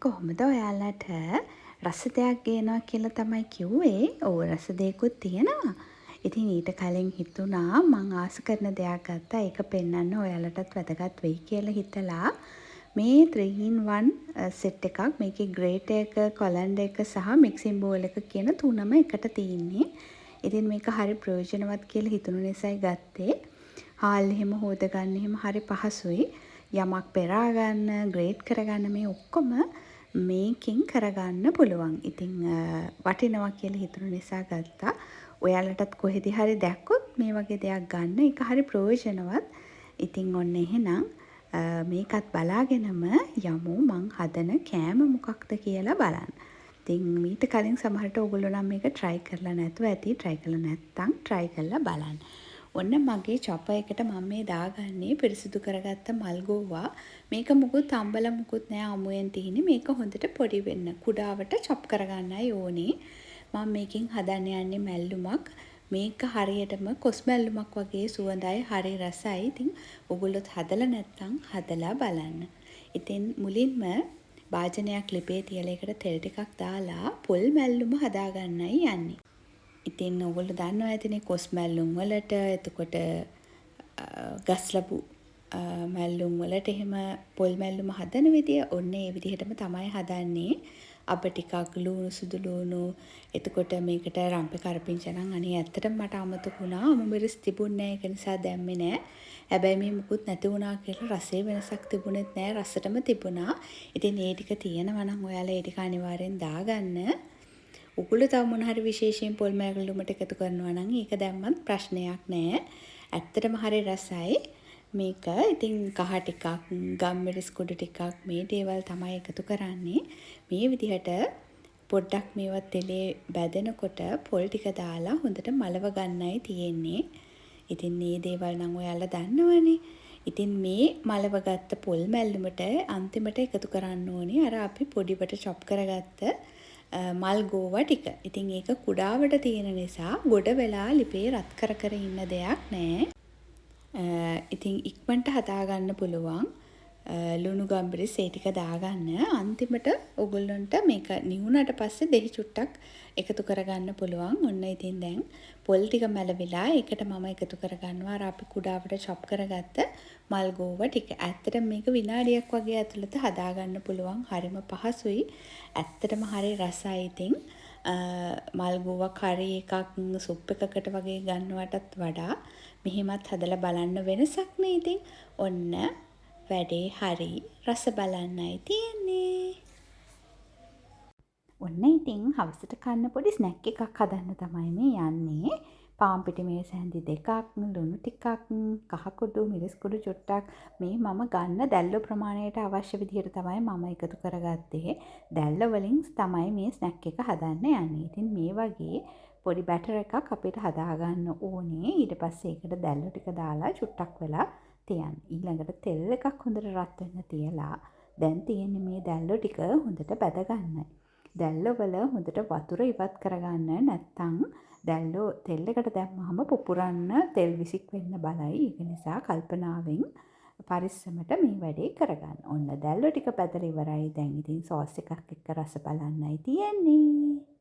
කොහොමද ඔයාලට රස දෙයක් ගේනවා කියලා තමයි කිව්වේ. ඔව් රස දෙයක්කුත් තියෙනවා. ඉතින් ඊට කලින් හිතුණා මං ආස කරන දෙයක් ගත්තා. ඒක පෙන්වන්න ඔයාලටත් වැදගත් වෙයි කියලා හිතලා මේ 3 in 1 සෙට් එකක්. මේකේ ග්‍රේටර් එක, කොලන්ඩර් එක සහ මික්සින් බෝල් එක කියන තුනම එකට තියෙන්නේ. ඉතින් මේක හරි ප්‍රයෝජනවත් කියලා හිතුණු නිසායි ගත්තේ. හාල් එහෙම හොදගන්න එහෙම හරි පහසුයි. යමක් පෙරා ගන්න, ග්‍රේට් කරගන්න මේ ඔක්කොම මේකෙන් කරගන්න පුළුවන්. ඉතින් වටිනවා කියලා හිතුණු නිසා ගත්තා. ඔයාලටත් කොහෙදි හරි දැක්කොත් මේ වගේ දෙයක් ගන්න. ඒක හරි ප්‍රයෝජනවත්. ඉතින් ඔන්න එහෙනම් මේකත් බලාගෙනම යමු මං හදන කෑම මොකක්ද කියලා බලන්න. ඉතින් මීට කලින් සමහරට ඔයගොල්ලෝ නම් මේක try කරලා නැතුව ඇති. try කරලා නැත්නම් try කරලා බලන්න. ඔන්න මගේ චොපර් එකට මම මේ දාගන්නේ පිරිසිදු කරගත්ත මල්ගෝවා. මේක මුකුත් අම්බල මුකුත් නෑ අමුයෙන් තියෙන්නේ. මේක හොඳට පොඩි වෙන්න කුඩාවට චොප් කරගන්නයි ඕනේ. මම මේකෙන් හදන්න යන්නේ මැල්ලුමක්. මේක හරියටම කොස් මැල්ලුමක් වගේ සුවඳයි, හරි රසයි. ඉතින් ඔයගොල්ලොත් හදලා නැත්නම් හදලා බලන්න. ඉතින් මුලින්ම භාජනයක් ලිපේ තියලා ඒකට තෙල් ටිකක් දාලා පොල් මැල්ලුම හදාගන්නයි යන්නේ. ඉතින් ඔයගොල්ලෝ දන්නවා ඇතිනේ කොස් මැල්ලුම් වලට එතකොට ගස්ලබු මැල්ලුම් වලට එහෙම පොල් මැල්ලුම හදන විදිය ඔන්න ඒ විදිහටම තමයි හදන්නේ. අප ටිකක් ලුණු සුදු ලුණු එතකොට මේකට රම්පේ කරපිංචා නම් අනේ ඇත්තටම මට අමතක වුණා. අමු මිරිස් තිබුණේ නැහැ. ඒක නිසා දැම්මේ නැහැ. හැබැයි මේ මුකුත් නැති වුණා කියලා රසයේ වෙනසක් තිබුණෙත් නැහැ. රසටම තිබුණා. ඉතින් මේ ටික තියෙනවා නම් ඔයාලා ඒ ටික අනිවාර්යෙන් දාගන්න. උගුල තව මොන හරි විශේෂයෙන් පොල් මැල්ලුමට එකතු කරනවා නම් ඒක දැම්මත් ප්‍රශ්නයක් නෑ. ඇත්තටම හරි රසයි. මේක ඉතින් කහ ටිකක්, ගම්මිරිස් කුඩු ටිකක් මේ දේවල් තමයි එකතු කරන්නේ. මේ විදිහට පොඩ්ඩක් මේවත් තෙලේ බැදෙනකොට පොල් ටික දාලා හොඳට මලව ගන්නයි තියෙන්නේ. ඉතින් මේ දේවල් නම් ඔයාලා දන්නවනේ. ඉතින් මේ මලව ගත්ත පොල් මැල්ලුමට අන්තිමට එකතු කරන්න ඕනේ අර අපි පොඩිවට චොප් කරගත්ත මල් ගෝවා ටික. ඉතින් ඒක කුඩාවට තියෙන නිසා ගොඩ වෙලා ලිපේ රත් කර කර ඉන්න දෙයක් නෑ. ඉතින් ඉක්මනට හදාගන්න පුළුවන්. ලුණු ගම්බිරිස් ඒ ටික දාගන්න. අන්තිමට ඔයගොල්ලන්ට මේක නිවුණට පස්සේ දෙහි චුට්ටක් එකතු කරගන්න පුළුවන්. ඔන්න ඉතින් දැන් පොල් ටික මැලවිලා ඒකට මම එකතු කරගන්නවා අර අපි කුඩාවට චොප් කරගත්ත මල් ගෝවා ටික. ඇත්තටම මේක විනාඩියක් වගේ ඇතුළත හදාගන්න පුළුවන්. හරිම පහසුයි. ඇත්තටම හරි රසයි. ඉතින් මල් ගෝවා කරි එකක් සුප් එකකට වගේ ගන්නවටත් වඩා මෙහෙමත් හදලා බලන්න වෙනසක් නේ. ඉතින් ඔන්න වැඩේ හරි රස බලන්නයි තියෙන්නේ. ඔන්න ඉතින් හවසට කන්න පොඩි ස්නැක් එකක් හදන්න තමයි මේ යන්නේ. පාන් පිටි මේස් හැන්දි දෙකක්, ලුණු ටිකක්, කහ කුඩු, මිරිස් කුඩු චුට්ටක් මේ මම ගන්න දැල්ල ප්‍රමාණයට අවශ්‍ය විදිහට තමයි මම එකතු කරගත්තේ. දැල්ල වලින් තමයි මේ ස්නැක් එක හදන්න යන්නේ. ඉතින් මේ වගේ පොඩි බැටර් එකක් අපිට හදාගන්න ඕනේ. ඊට පස්සේ ඒකට දැල්ල ටික දාලා චුට්ටක් වෙලා තියන්න. ඊළඟට තෙල් එකක් හොඳට රත් වෙන්න තියලා දැන් තියෙන්නේ මේ දැල්ල ටික හොඳට බැද ගන්නයි. දැල්ල වල හොඳට වතුර ඉවත් කරගන්න නැත්නම් දැල්ල තෙල් එකට දැම්මහම පුපුරන්න තෙල් විසික් වෙන්න බලයි. ඒක නිසා කල්පනාවෙන් පරිස්සමට මේ වැඩේ කරගන්න. ඔන්න දැල්ල ටික බැදලා ඉවරයි. දැන් ඉතින් සෝස් එකක් එක්ක රස බලන්නයි තියෙන්නේ.